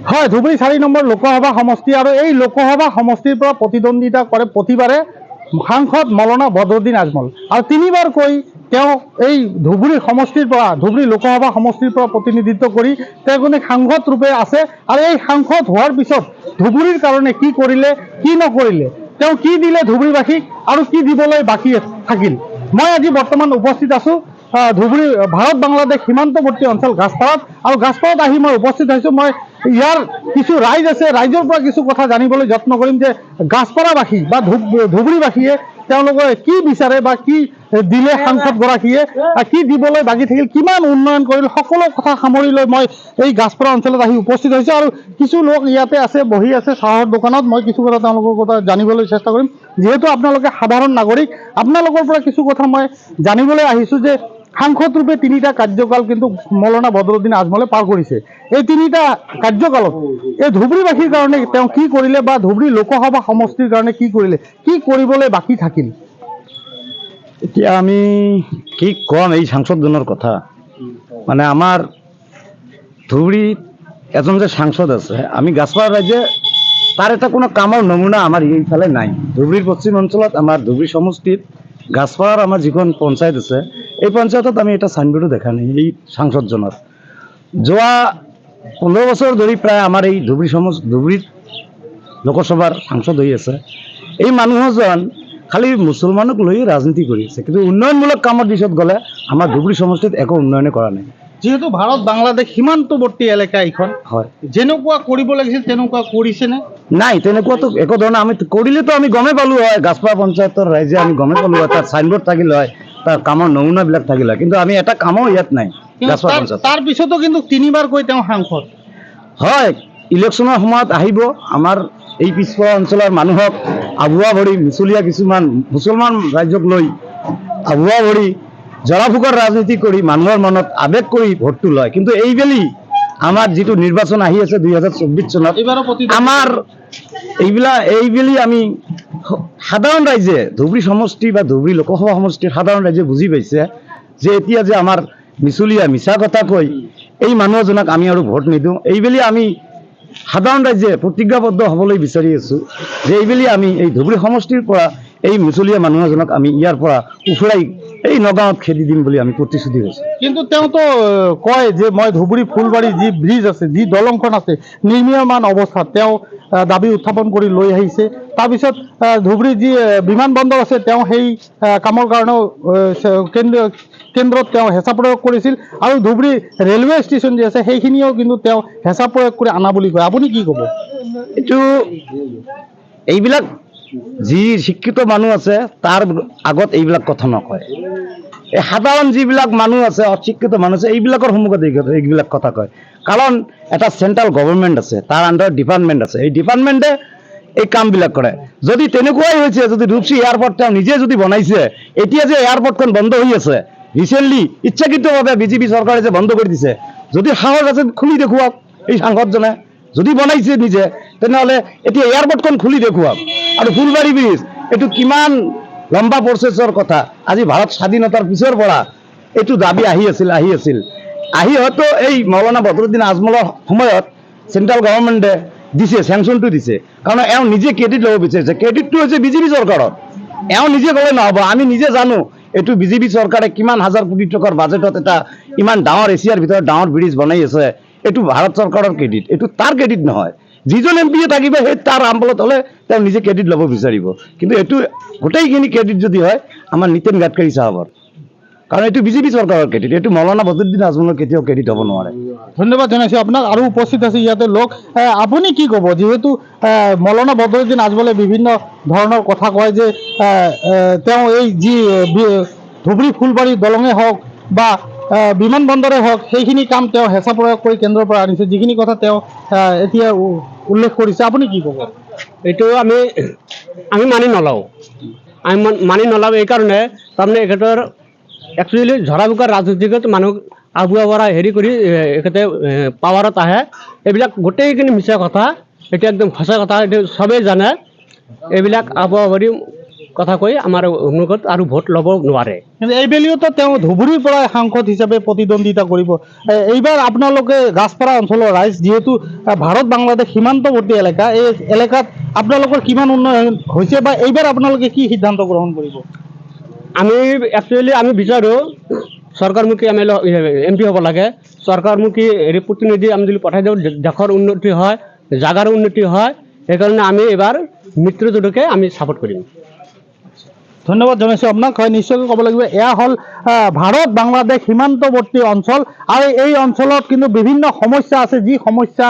হয়, ধুবুৰী 4 নম্বৰ লোকসভা সমষ্টি আৰু এই লোকসভা সমষ্টিৰ পৰা প্ৰতিদ্বন্দ্বিতা কৰে প্ৰতিবাৰে সাংসদ মৌলানা বদৰুদ্দিন আজমল আৰু 3বাৰকৈ তেওঁ এই ধুবুৰী সমষ্টিৰ পৰা ধুবুৰী লোকসভা সমষ্টিৰ পৰা প্ৰতিনিধিত্ব কৰি তেওঁ সাংসদ ৰূপে আছে আৰু এই সাংসদ হোৱাৰ পিছত ধুবুৰীৰ কাৰণে কি কৰিলে কি নকৰিলে তেওঁ কি দিলে ধুবুৰীবাসীক আৰু কি দিবলৈ বাকী থাকিল। মই আজি বৰ্তমান উপস্থিত আছোঁ ধুবুৰী ভাৰত বাংলাদেশ সীমান্তৱৰ্তী অঞ্চল গাছপাৰাত আৰু গাছপাৰাত আহি মই উপস্থিত হৈছোঁ। মই ইয়াৰ কিছু ৰাইজ আছে, ৰাইজৰ পৰা কিছু কথা জানিবলৈ যত্ন কৰিম যে গাছপাৰাবাসী বা ধুবুৰীবাসীয়ে তেওঁলোকে কি বিচাৰে বা কি দিলে সাংসদগৰাকীয়ে কি দিবলৈ বাকী থাকিল, কিমান উন্নয়ন কৰিল, সকলো কথা সামৰি লৈ মই এই গাছপাৰা অঞ্চলত আহি উপস্থিত হৈছোঁ আৰু কিছু লোক ইয়াতে আছে, বহি আছে চাহৰ দোকানত। মই কিছু কথা তেওঁলোকৰ কথা জানিবলৈ চেষ্টা কৰিম। যিহেতু আপোনালোকে সাধাৰণ নাগৰিক, আপোনালোকৰ পৰা কিছু কথা মই জানিবলৈ আহিছোঁ যে সাংসদ ৰূপে 3টা কাৰ্যকাল কিন্তু মৌলানা বদৰুদ্দিন আজমলে পাৰ কৰিছে। এই 3টা কাৰ্যকালত এই ধুবুৰীবাসীৰ কাৰণে তেওঁ কি কৰিলে বা ধুবুৰী লোকসভা সমষ্টিৰ কাৰণে কি কৰিলে, কি কৰিবলৈ বাকী থাকিল? এতিয়া আমি কি কম এই সাংসদজনৰ কথা, মানে আমাৰ ধুবুৰীত এজন যে সাংসদ আছে, আমি গাছপাৰা ৰাইজে তাৰ এটা কোনো কামৰ নমুনা আমাৰ এইফালে নাই। ধুবুৰীৰ পশ্চিম অঞ্চলত আমাৰ ধুবুৰী সমষ্টিত গাছপাৰাৰ আমাৰ যিখন পঞ্চায়ত আছে, এই পঞ্চায়তত আমি এটা চাইনবোৰ্ডো দেখা নাই এই সাংসদজনৰ। যোৱা 15 বছৰ ধৰি প্ৰায় আমাৰ এই ধুবুৰীত লোকসভাৰ সাংসদ হৈ আছে। এই মানুহজন খালি মুছলমানক লৈ ৰাজনীতি কৰি আছে, কিন্তু উন্নয়নমূলক কামৰ দিশত গ'লে আমাৰ ধুবুৰী সমষ্টিত একো উন্নয়নে কৰা নাই। যিহেতু ভাৰত বাংলাদেশ সীমান্তৱৰ্তী এলেকা এইখন, হয়, যেনেকুৱা কৰিব লাগিছিল তেনেকুৱা কৰিছেনে? নাই, তেনেকুৱাতো একো ধৰণে আমি কৰিলেতো আমি গমেই পালোঁ হয়, গাছপাৰা পঞ্চায়তৰ ৰাইজে আমি গমেই পালোঁ হয়, তাত চাইনবোৰ্ড থাকিল হয়, তাৰ কামৰ নমুনাবিলাক থাকিল হয়, কিন্তু আমি এটা কামো ইয়াত নাই গাছপাৰা পঞ্চায়ত। তাৰ পিছতো কিন্তু 3বাৰকৈ তেওঁ সাংসদ হয়। ইলেকশ্যনৰ সময়ত আহিব আমাৰ এই পিছপৰা অঞ্চলৰ মানুহক আভুৱা ভৰি মিছলীয়া কিছুমান মুছলমান ৰাজ্যক লৈ আভুৱা ভৰি জৰাফুকৰ ৰাজনীতি কৰি মানুহৰ মনত আৱেগ কৰি ভোটটো লয়। কিন্তু এইবেলি আমাৰ যিটো নিৰ্বাচন আহি আছে 2024 চনত, আমাৰ এইবেলি আমি সাধাৰণ ৰাইজে ধুবুৰী সমষ্টি বা ধুবুৰী লোকসভা সমষ্টিৰ সাধাৰণ ৰাইজে বুজি পাইছে যে এতিয়া যে আমাৰ মিছলীয়া মিছা কথা কৈ এই মানুহজনক আমি আৰু ভোট নিদিওঁ। এইবেলি আমি সাধাৰণ ৰাইজে প্ৰতিজ্ঞাবদ্ধ হ'বলৈ বিচাৰি আছোঁ যে এইবেলি আমি এই ধুবুৰী সমষ্টিৰ পৰা এই মিছলীয়া মানুহ এজনক আমি ইয়াৰ পৰা উফৰাই এই নগাঁৱত খেদি দিম বুলি আমি প্ৰতিশ্ৰুতি হৈছোঁ। কিন্তু তেওঁতো কয় যে মই ধুবুৰী ফুলবাৰী যি ব্ৰিজ আছে, যি দলংখন আছে, নিৰ্মীয়মান অৱস্থাত তেওঁ দাবী উত্থাপন কৰি লৈ আহিছে। তাৰপিছত ধুবুৰী যি বিমানবন্দৰ আছে, তেওঁ সেই কামৰ কাৰণেও কেন্দ্ৰত তেওঁ হেঁচা প্ৰয়োগ কৰিছিল আৰু ধুবুৰী ৰেলৱে ষ্টেচন যি আছে সেইখিনিও কিন্তু তেওঁ হেঁচা প্ৰয়োগ কৰি অনা বুলি কয়। আপুনি কি ক'ব? এইবিলাক যি শিক্ষিত মানুহ আছে তাৰ আগত এইবিলাক কথা নকয়। এই সাধাৰণ যিবিলাক মানুহ আছে, অশিক্ষিত মানুহ আছে, এইবিলাকৰ সন্মুখত এইবিলাক কথা কয়। কাৰণ এটা চেণ্ট্ৰেল গভৰ্ণমেণ্ট আছে, তাৰ আণ্ডাৰত ডিপাৰ্টমেণ্ট আছে, এই ডিপাৰ্টমেণ্টে এই কামবিলাক কৰে। যদি তেনেকুৱাই হৈছে, যদি ৰূপসী এয়াৰপৰ্ট তেওঁ নিজে যদি বনাইছে, এতিয়া যে এয়াৰপৰ্টখন বন্ধ হৈ আছে ৰিচেণ্টলি ইচ্ছাকৃতভাৱে বিজেপি চৰকাৰে যে বন্ধ কৰি দিছে, যদি সাহস আছে খুলি দেখুৱাওক এই সাংসদজনে। যদি বনাইছে নিজে, তেনেহ'লে এতিয়া এয়াৰপৰ্টখন খুলি দেখুৱাওক। আৰু ফুলবাৰী ব্ৰিজ, এইটো কিমান লম্বা প্ৰচেছৰ কথা। আজি ভাৰত স্বাধীনতাৰ পিছৰ পৰা এইটো দাবী আহি আছিল। হয়তো এই মৌলানা বদৰুদ্দিন আজমলৰ সময়ত চেণ্ট্ৰেল গভৰ্ণমেণ্টে দিছে, চেংচনটো দিছে, কাৰণ এওঁ নিজে ক্ৰেডিট ল'ব বিচাৰিছে। ক্ৰেডিটটো হৈছে বিজেপি চৰকাৰৰ। এওঁ নিজে ক'লে নহ'ব, আমি নিজে জানো এইটো বিজেপি চৰকাৰে কিমান হাজাৰ কোটি টকাৰ বাজেটত এটা ইমান ডাঙৰ এছিয়াৰ ভিতৰত ডাঙৰ ব্ৰিজ বনাই আছে। এইটো ভাৰত চৰকাৰৰ ক্ৰেডিট, এইটো তাৰ ক্ৰেডিট নহয়। যিজন এমপিয়ে থাকিব সেই তাৰ আমবলত হ'লে তেওঁ নিজে ক্ৰেডিট ল'ব বিচাৰিব। কিন্তু এইটো গোটেইখিনি ক্ৰেডিট যদি হয় আমাৰ নীতিন গাডকাৰী চাহাবৰ, কাৰণ এইটো বিজেপি চৰকাৰৰ ক্ৰেডিট, এইটো মৌলানা বদৰুদ্দিন আজমলৰ কেতিয়াও ক্ৰেডিট হ'ব নোৱাৰে। ধন্যবাদ জনাইছোঁ আপোনাক। আৰু উপস্থিত আছে ইয়াতে লোক, আপুনি কি ক'ব? যিহেতু মৌলানা বদৰুদ্দিন আজমলে বিভিন্ন ধৰণৰ কথা কয় যে তেওঁ এই যি ধুবুৰী ফুলবাৰী দলঙে হওক বা বিমানবন্দৰে হওক, সেইখিনি কাম তেওঁ হেঁচা প্ৰয়োগ কৰি কেন্দ্ৰৰ পৰা আনিছে, যিখিনি কথা তেওঁ এতিয়া উল্লেখ কৰিছে। আপুনি কি ক'ব? এইটো আমি মানি নলওঁ। মানি নলওঁ এইকাৰণে, তাৰমানে এখেতৰ একচুৱেলি ঝৰা ফুকাৰ ৰাজনীতিকত মানুহ আগুৱা বৰা হেৰি কৰি এখেতে পাৱাৰত আহে। এইবিলাক গোটেইখিনি মিছা কথা, এইটো একদম সঁচা কথা, এইটো চবেই জানে। এইবিলাক আগুৱা বৰি কথা কৈ আমাৰ সন্মুখত আৰু ভোট ল'ব নোৱাৰে। কিন্তু এইবেলিওতো তেওঁ ধুবুৰীৰ পৰা সাংসদ হিচাপে প্ৰতিদ্বন্দ্বিতা কৰিব। এইবাৰ আপোনালোকে গাছপাৰা অঞ্চলৰ ৰাইজ, যিহেতু ভাৰত বাংলাদেশ সীমান্তৱৰ্তী এলেকা, এই এলেকাত আপোনালোকৰ কিমান উন্নয়ন হৈছে বা এইবাৰ আপোনালোকে কি সিদ্ধান্ত গ্ৰহণ কৰিব? আমি একচুৱেলি আমি বিচাৰোঁ চৰকাৰমুখী MP হ'ব লাগে। চৰকাৰমুখী প্ৰতিনিধি আমি যদি পঠাই দিওঁ, দেশৰ উন্নতি হয়, জাগাৰ উন্নতি হয়। সেইকাৰণে আমি এইবাৰ মিত্ৰজোঁটকে আমি ছাপোৰ্ট কৰিম। ধন্যবাদ জনাইছোঁ আপোনাক। হয়, নিশ্চয়কৈ ক'ব লাগিব, এয়া হ'ল ভাৰত বাংলাদেশ সীমান্তৱৰ্তী অঞ্চল আৰু এই অঞ্চলত কিন্তু বিভিন্ন সমস্যা আছে, যি সমস্যা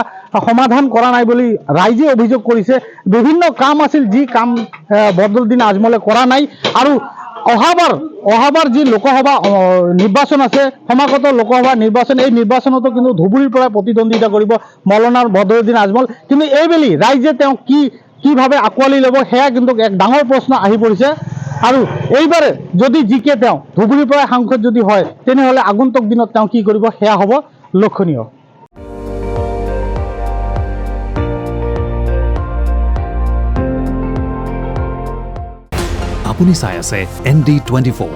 সমাধান কৰা নাই বুলি ৰাইজে অভিযোগ কৰিছে। বিভিন্ন কাম আছিল, যি কাম বদৰুদ্দিন আজমলে কৰা নাই। আৰু অহাবাৰ যি লোকসভা নিৰ্বাচন আছে, সমাগত লোকসভা নিৰ্বাচন, এই নিৰ্বাচনতো কিন্তু ধুবুৰীৰ পৰা প্ৰতিদ্বন্দ্বিতা কৰিব মৌলানা বদৰুদ্দিন আজমল। কিন্তু এইবেলি ৰাইজে তেওঁক কিভাৱে আঁকোৱালি ল'ব, সেয়া কিন্তু এক ডাঙৰ প্ৰশ্ন আহি পৰিছে। আৰু এইবাৰে যদি জিকে তেওঁ, ধুবুৰীৰ পৰা সাংসদ যদি হয়, তেনেহ'লে আগন্তুক দিনত তেওঁ কি কৰিব সেয়া হ'ব লক্ষণীয়। আপুনি চাই আছে ND24,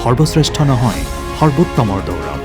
সৰ্বশ্ৰেষ্ঠ নহয়, সৰ্বোত্তমৰ দৌৰ।